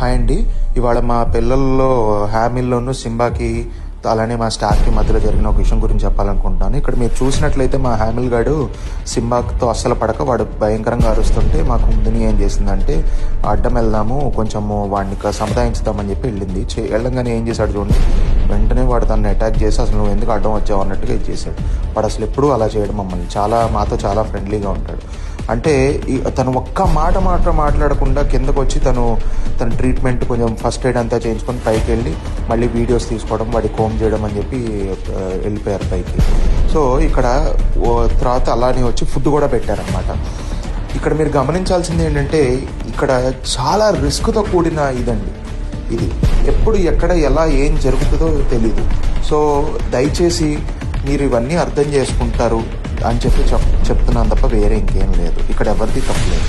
Hi అండి. ఇవాళ మా పిల్లల్లో హ్యామిల్లోను సింబాకి అలానే మా స్టార్కి మధ్యలో జరిగిన ఒక విషయం గురించి చెప్పాలనుకుంటున్నాను. ఇక్కడ మీరు చూసినట్లయితే మా హ్యామిల్ గాడు సింబాతో అస్సలు పడక వాడు భయంకరంగా అరుస్తుంటే మాకు ముందుని ఏం చేసిందంటే అడ్డం వెళ్దాము కొంచెము వాడిని సముదాయించుదామని చెప్పి వెళ్ళింది. వెళ్ళంగానే ఏం చేశాడు చూడండి, వెంటనే వాడు తనని అటాక్ చేసి అసలు నువ్వు ఎందుకు అడ్డం వచ్చావు అన్నట్టుగా ఇది చేశాడు. వాడు అసలు ఎప్పుడూ అలా చేయడం మమ్మల్ని మాతో చాలా ఫ్రెండ్లీగా ఉంటాడు. అంటే తను ఒక్క మాట మాట్లాడకుండా కిందకు వచ్చి తన ట్రీట్మెంట్ కొంచెం ఫస్ట్ ఎయిడ్ అంతా చేయించుకొని పైకి వెళ్ళి మళ్ళీ వీడియోస్ తీసుకోవడం, వాడి కోమ్ చేయడం అని చెప్పి వెళ్ళిపోయారు పైకి. సో ఇక్కడ తర్వాత అలానే వచ్చి ఫుడ్ కూడా పెట్టారనమాట. ఇక్కడ మీరు గమనించాల్సింది ఏంటంటే ఇక్కడ చాలా రిస్క్తో కూడిన ఇది ఎప్పుడు ఎక్కడ ఎలా ఏం జరుగుతుందో తెలీదు. సో దయచేసి మీరు ఇవన్నీ అర్థం చేసుకుంటారు అని చెప్పి చెప్తున్నాను తప్ప వేరే ఇంకేం లేదు. ఇక్కడ ఎవరిది తప్పలేదు.